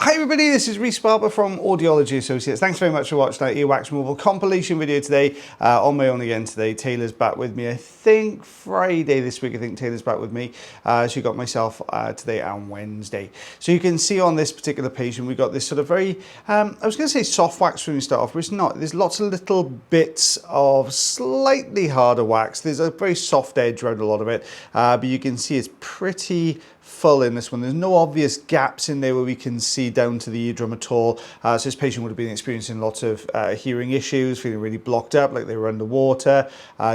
Hi everybody, this is Rhys Barber from Audiology Associates. Thanks very much for watching that earwax removal compilation video today. On my own again today. Taylor's back with me. I think Friday this week. I think Taylor's back with me. She got myself today and Wednesday. So you can see on this particular patient, we got this sort of very, I was going to say soft wax when we start off, but it's not. There's lots of little bits of slightly harder wax. There's a very soft edge around a lot of it, but you can see it's pretty full in this one. There's no obvious gaps in there where we can see down to the eardrum at all. So this patient would have been experiencing lots of hearing issues, feeling really blocked up, like they were underwater,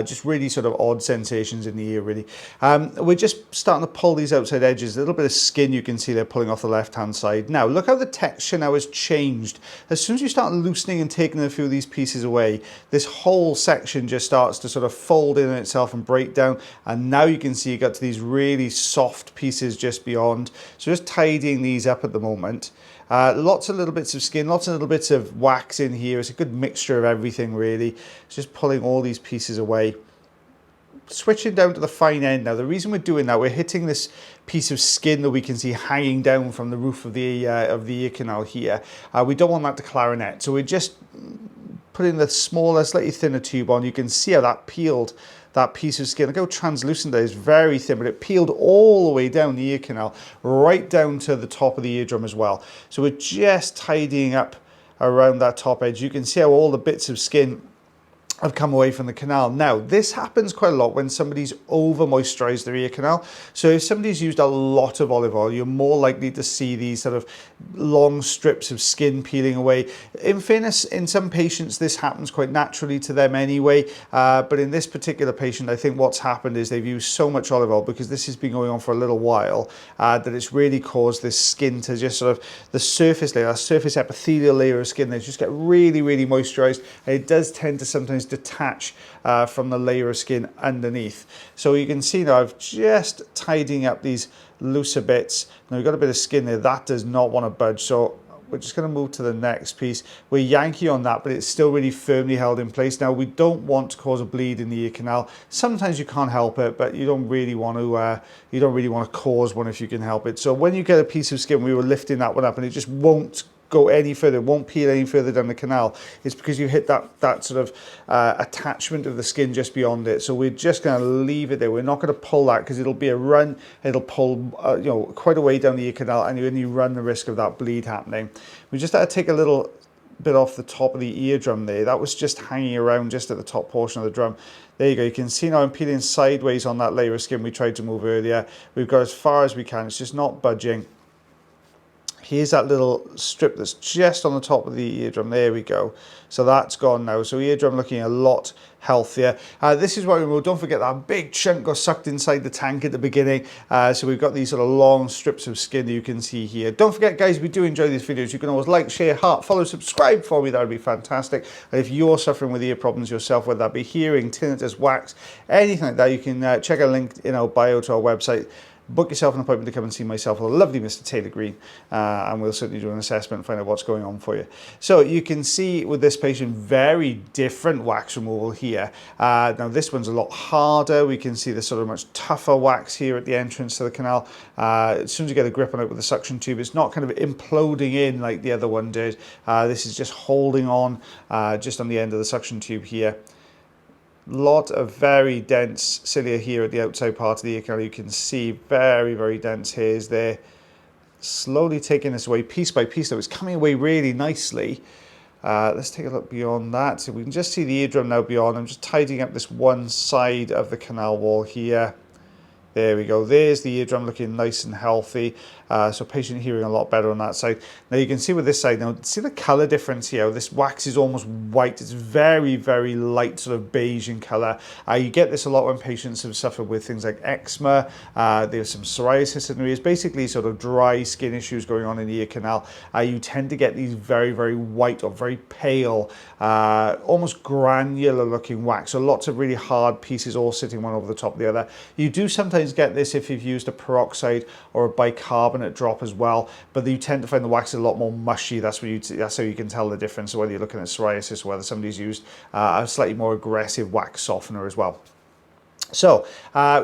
just really sort of odd sensations in the ear really. We're just starting to pull these outside edges. A little bit of skin you can see they're pulling off the left hand side. Now look how the texture now has changed. As soon as you start loosening and taking a few of these pieces away, this whole section just starts to sort of fold in on itself and break down, and now you can see you got to these really soft pieces just beyond. So just tidying these up at the moment. Lots of little bits of skin, lots of little bits of wax in here. It's a good mixture of everything really. It's just pulling all these pieces away. Switching down to the fine end now. The reason we're doing that, we're hitting this piece of skin that we can see hanging down from the roof of the ear canal here. We don't want that to clarinet, so we're just putting the smaller, slightly thinner tube on. You can see how that peeled that piece of skin. Look how translucent that is, very thin, but it peeled all the way down the ear canal, right down to the top of the eardrum as well. So we're just tidying up around that top edge. You can see how all the bits of skin have come away from the canal. Now, this happens quite a lot when somebody's over moisturized their ear canal. So if somebody's used a lot of olive oil, you're more likely to see these sort of long strips of skin peeling away. In fairness, in some patients, this happens quite naturally to them anyway. But in this particular patient, I think what's happened is they've used so much olive oil, because this has been going on for a little while, that it's really caused this skin to just sort of, the surface layer, that surface epithelial layer of skin, they just get really, really moisturized. And it does tend to sometimes detach from the layer of skin underneath. So you can see now I've just tidying up these looser bits. Now we've got a bit of skin there that does not want to budge, so we're just going to move to the next piece. We're yanky on that, but it's still really firmly held in place. Now we don't want to cause a bleed in the ear canal. Sometimes you can't help it, but you don't really want to cause one if you can help it. So when you get a piece of skin, we were lifting that one up and it just won't go any further, won't peel any further down the canal. It's because you hit that sort of attachment of the skin just beyond it. So we're just going to leave it there. We're not going to pull that, because it'll be a run. It'll pull quite a way down the ear canal, and you run the risk of that bleed happening. We just had to take a little bit off the top of the eardrum there. That was just hanging around just at the top portion of the drum. There you go. You can see now I'm peeling sideways on that layer of skin we tried to move earlier. We've got as far as we can. It's just not budging. Here's that little strip that's just on the top of the eardrum. There we go. So that's gone now. So eardrum looking a lot healthier. This is what we removed. Don't forget that big chunk got sucked inside the tank at the beginning. So we've got these sort of long strips of skin that you can see here. Don't forget, guys, if you do enjoy these videos, you can always like, share, heart, follow, subscribe for me. That would be fantastic. And if you're suffering with ear problems yourself, whether that be hearing, tinnitus, wax, anything like that, you can check a link in our bio to our website. Book yourself an appointment to come and see myself or the lovely Mr. Taylor Green, and we'll certainly do an assessment and find out what's going on for you. So you can see with this patient, very different wax removal here. Now this one's a lot harder. We can see the sort of much tougher wax here at the entrance to the canal. As soon as you get a grip on it with the suction tube, it's not kind of imploding in like the other one did. This is just holding on just on the end of the suction tube here. Lot of very dense cilia here at the outside part of the ear canal. You can see very, very dense hairs there. Slowly taking this away piece by piece, though it's coming away really nicely. Let's take a look beyond that. So we can just see the eardrum now beyond. I'm just tidying up this one side of the canal wall here. There we go. There's the eardrum looking nice and healthy. So patient hearing a lot better on that side. Now you can see with this side, now see the color difference here. This wax is almost white. It's very, very light sort of beige in color. You get this a lot when patients have suffered with things like eczema. There's some psoriasis in the ears, basically sort of dry skin issues going on in the ear canal. You tend to get these very, very white or very pale, almost granular looking wax. So lots of really hard pieces all sitting one over the top of the other. You do sometimes get this if you've used a peroxide or a bicarbonate drop as well, but you tend to find the wax a lot more mushy. That's how you can tell the difference. So whether you're looking at psoriasis or whether somebody's used a slightly more aggressive wax softener as well. So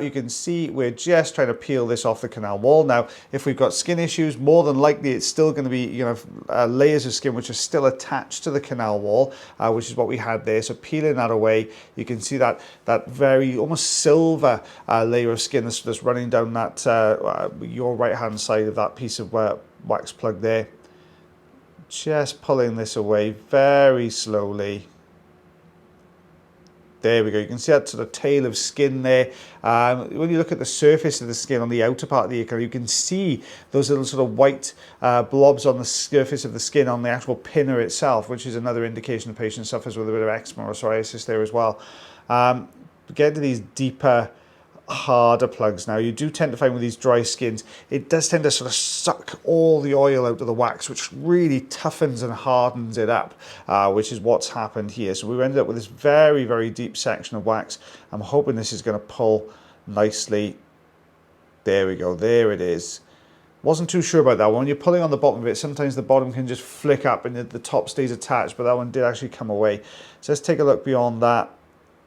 you can see we're just trying to peel this off the canal wall. Now, if we've got skin issues, more than likely it's still going to be, you know, layers of skin which are still attached to the canal wall, which is what we had there. So peeling that away, you can see that very almost silver layer of skin that's running down that your right hand side of that piece of wax plug there. Just pulling this away very slowly. There we go. You can see that sort of tail of skin there. When you look at the surface of the skin on the outer part of the ear canal, you can see those little sort of white blobs on the surface of the skin on the actual pinner itself, which is another indication the patient suffers with a bit of eczema or psoriasis there as well. Get to these deeper, harder plugs now. You do tend to find with these dry skins, it does tend to sort of suck all the oil out of the wax, which really toughens and hardens it up, which is what's happened here. So we ended up with this very, very deep section of wax. I'm hoping this is going to pull nicely. There we go. There it is. Wasn't too sure about that one. When you're pulling on the bottom of it, sometimes the bottom can just flick up and the top stays attached, but that one did actually come away. So let's take a look beyond that.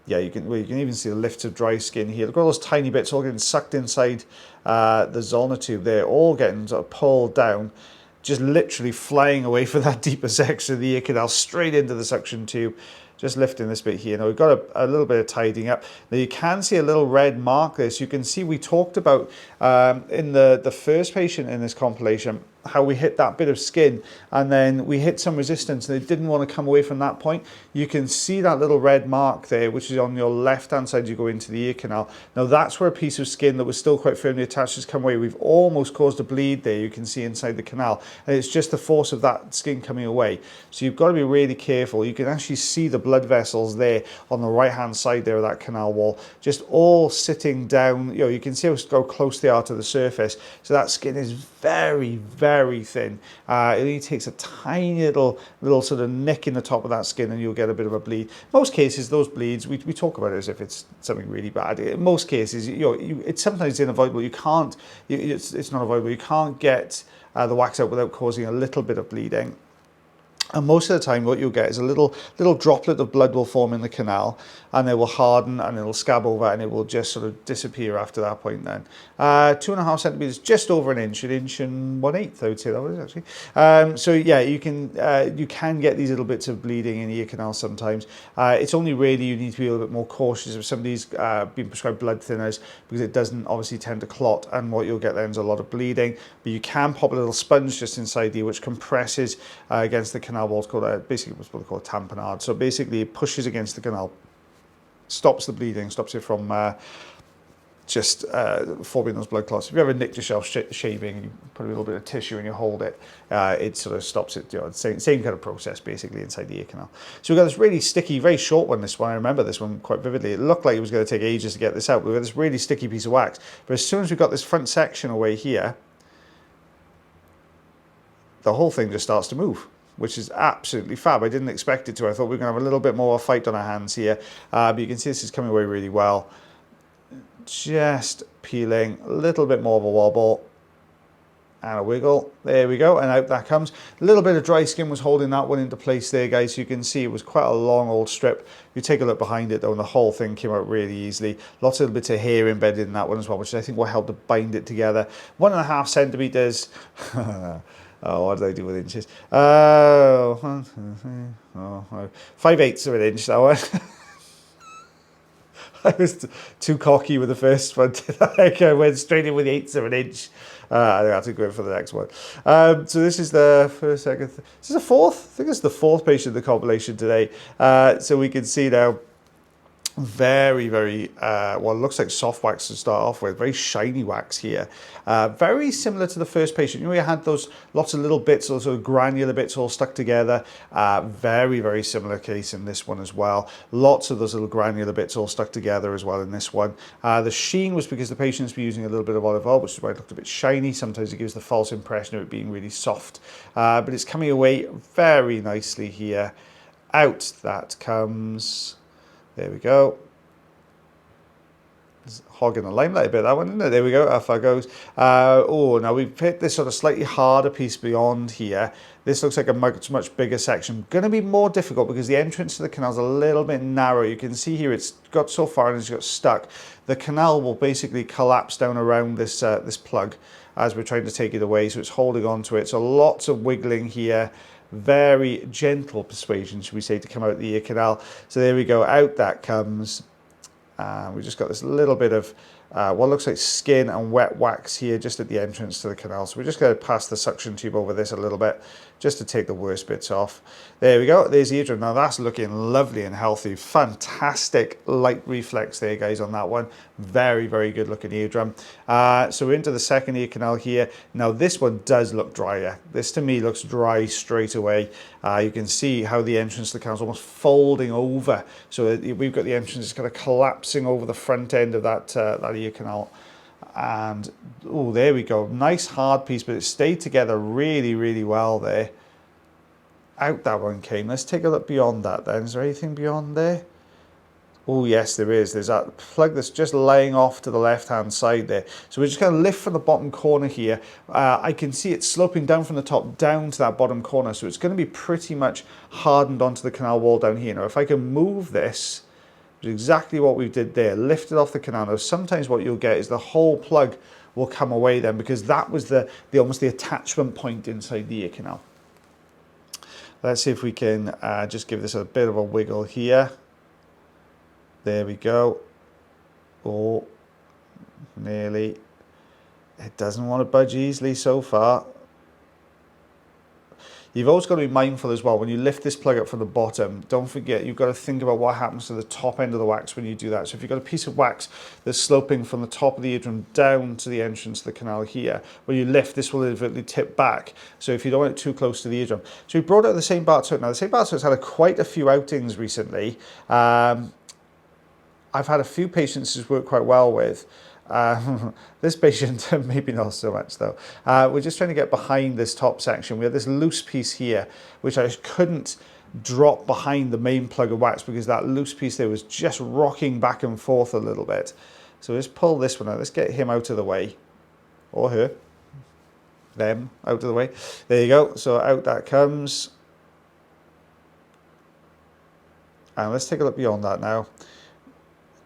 Yeah, you can even see the lifts of dry skin here. Look at all those tiny bits all getting sucked inside the Zollner tube there, all getting sort of pulled down, just literally flying away from that deeper section of the ear canal straight into the suction tube. Just lifting this bit here. Now we've got a little bit of tidying up. Now you can see a little red mark there. So you can see we talked about in the first patient in this compilation how we hit that bit of skin and then we hit some resistance and it didn't want to come away from that point. You can see that little red mark there, which is on your left hand side as you go into the ear canal. Now that's where a piece of skin that was still quite firmly attached has come away. We've almost caused a bleed there, you can see inside the canal, and it's just the force of that skin coming away. So you've got to be really careful. You can actually see the blood vessels there on the right hand side there of that canal wall, just all sitting down. You know, you can see how close they are to the surface. So that skin is very, very thin. It only takes a tiny little sort of nick in the top of that skin and you'll get a bit of a bleed. Most cases, those bleeds, we talk about it as if it's something really bad. In most cases, it's sometimes unavoidable. You can't, it's not avoidable. You can't get the wax out without causing a little bit of bleeding. And most of the time what you'll get is a little droplet of blood will form in the canal and it will harden and it'll scab over and it will just sort of disappear after that point then. 2.5 centimeters, just over an inch and 1/8 I would say that was actually. So yeah, you can get these little bits of bleeding in the ear canal sometimes. It's only really you need to be a little bit more cautious if somebody's been prescribed blood thinners because it doesn't obviously tend to clot, and what you'll get then is a lot of bleeding. But you can pop a little sponge just inside here which compresses against the canal wall. It's called basically what's called a tamponade. So basically it pushes against the canal, stops the bleeding, stops it from just forming those blood clots. If you ever nicked yourself shaving and you put a little bit of tissue and you hold it, it sort of stops it. You know, same kind of process basically inside the ear canal. So we've got this really sticky, very short one. This one, I remember this one quite vividly. It looked like it was going to take ages to get this out. We've got this really sticky piece of wax, but as soon as we got this front section away here, the whole thing just starts to move, which is absolutely fab. I didn't expect it to. I thought we were going to have a little bit more of a fight on our hands here, but you can see this is coming away really well. Just peeling, a little bit more of a wobble and a wiggle. There we go, and out that comes. A little bit of dry skin was holding that one into place there, guys. So you can see it was quite a long old strip. You take a look behind it though, and the whole thing came out really easily. Lots of little bits of hair embedded in that one as well, which I think will help to bind it together. 1.5 centimeters. Oh, what did I do with inches? 5/8 of an inch, that one. I was too cocky with the first one. I went straight in with 1/8 of an inch. I have to go for the next one. So this is the first, second, this is the fourth. I think it's the fourth patient of the compilation today. So we can see now, very, very, well, it looks like soft wax to start off with, very shiny wax here. Very similar to the first patient. You know, we had those lots of little bits, those sort of granular bits all stuck together. Very, very similar case in this one as well. Lots of those little granular bits all stuck together as well in this one. The sheen was because the patient's been using a little bit of olive oil, which is why it looked a bit shiny. Sometimes it gives the false impression of it being really soft. But it's coming away very nicely here. Out that comes. There we go. Hogging the limelight a bit, that one, isn't it? There we go, off that goes. Oh, now we've hit this sort of slightly harder piece beyond here. This looks like a much bigger section. Going to be more difficult because the entrance to the canal is a little bit narrow. You can see here it's got so far and it's got stuck. The canal will basically collapse down around this this plug as we're trying to take it away, so it's holding on to it. So lots of wiggling here. Very gentle persuasion, should we say, to come out the ear canal. So there we go, out that comes. We just got this little bit of what looks like skin and wet wax here just at the entrance to the canal. So we're just going to pass the suction tube over this a little bit just to take the worst bits off. There we go, there's the eardrum. Now that's looking lovely and healthy. Fantastic light reflex there, guys, on that one. Very good looking eardrum. So we're into the second ear canal here. Now this one does look drier. This to me looks dry straight away. You can see how the entrance to the canal is almost folding over. So we've got the entrance kind of collapsing over the front end of that, that ear canal. And oh, there we go, nice hard piece, but it stayed together really well there. Out that one came. Let's take a look beyond that then. Is there anything beyond there? Oh yes, there is. There's that plug that's just laying off to the left hand side there. So we're just going to lift from the bottom corner here. I can see it sloping down from the top down to that bottom corner, so it's going to be pretty much hardened onto the canal wall down here. Now if I can move this, exactly what we did there, lift it off the canal. Now sometimes what you'll get is the whole plug will come away then, because that was the almost the attachment point inside the ear canal. Let's see if we can just give this a bit of a wiggle here. There we go. Oh, nearly. It doesn't want to budge easily so far. You've always got to be mindful as well, when you lift this plug up from the bottom, don't forget, you've got to think about what happens to the top end of the wax when you do that. So if you've got a piece of wax that's sloping from the top of the eardrum down to the entrance of the canal here, when you lift, this will inevitably tip back. So if you don't want it too close to the eardrum. So we brought out the St. Bart's hook. Now the St. Bart's hook's had quite a few outings recently. I've had a few patients who's worked quite well with. This patient, maybe not so much though. We're just trying to get behind this top section. We have this loose piece here, which I couldn't drop behind the main plug of wax because that loose piece there was just rocking back and forth a little bit. So let's pull this one out. Let's get him out of the way, or her, them out of the way. There you go. So out that comes. And let's take a look beyond that now.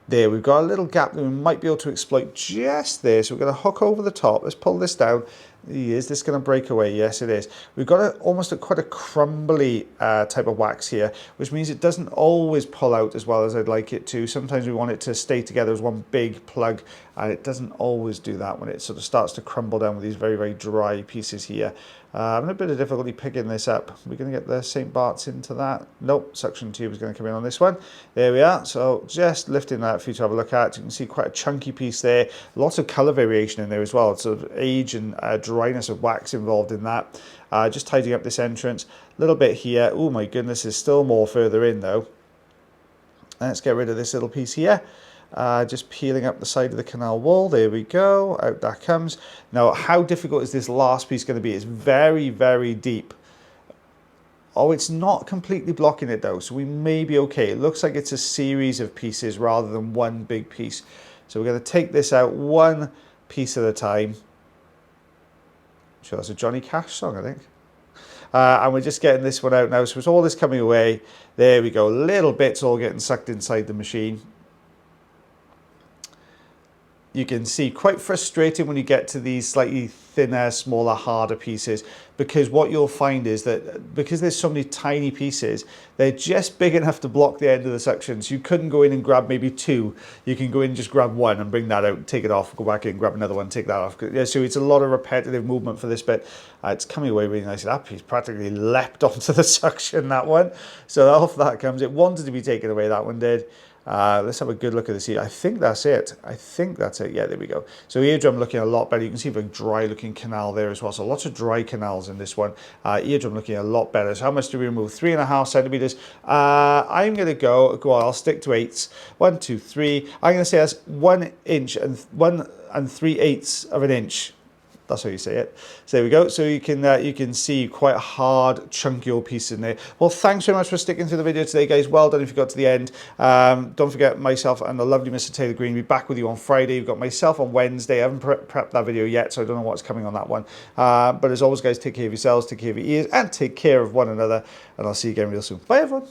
There, we've got a little gap that we might be able to exploit just there. So we're going to hook over the top. Let's pull this down. Is this going to break away? Yes, it is. We've got almost quite a crumbly type of wax here, which means it doesn't always pull out as well as I'd like it to. Sometimes we want it to stay together as one big plug, and it doesn't always do that when it sort of starts to crumble down with these very dry pieces here. I'm having a bit of difficulty picking this up. We're going to get the St. Bart's into that. Nope, suction tube is going to come in on this one. There we are. So just lifting that for you to have a look at. You can see quite a chunky piece there. Lots of colour variation in there as well. It's sort of age and dryness of wax involved in that. Just tidying up this entrance. A little bit here. Oh my goodness, there's still more further in though. Let's get rid of this little piece here. Just peeling up the side of the canal wall. There we go. Out that comes. Now, how difficult is this last piece going to be? It's very deep. Oh, it's not completely blocking it though, so we may be okay. It looks like it's a series of pieces rather than one big piece. So we're going to take this out one piece at a time. Sure, that's a Johnny Cash song, I think. And we're just getting this one out now. So it's all this coming away. There we go. Little bits all getting sucked inside the machine. You can see quite frustrating when you get to these slightly thinner, smaller, harder pieces, because what you'll find is that because there's so many tiny pieces, they're just big enough to block the end of the suction. So you couldn't go in and grab maybe two. You can go in and just grab one and bring that out, take it off, go back in, grab another one, take that off. Yeah, so it's a lot of repetitive movement for this bit. It's coming away really nicely. That piece practically leapt onto the suction, that one. So off that comes. It wanted to be taken away, that one did. Let's have a good look at this ear. I think that's it. Yeah, there we go. So eardrum looking a lot better. You can see a very dry looking canal there as well. So lots of dry canals in this one. Eardrum looking a lot better. So how much do we remove? 3.5 centimeters. I'm going to go on, I'll stick to 8s. 1, 2, 3. I'm going to say that's 1 inch and 1 3/8 of an inch. That's how you say it. So there we go. So you can see quite a hard, chunky old piece in there. Well, thanks very much for sticking through the video today, guys. Well done if you got to the end. Don't forget, myself and the lovely Mr. Taylor Green will be back with you on Friday. You've got myself on Wednesday. I haven't prepped that video yet, so I don't know what's coming on that one. But as always, guys, take care of yourselves, take care of your ears, and take care of one another. And I'll see you again real soon. Bye, everyone.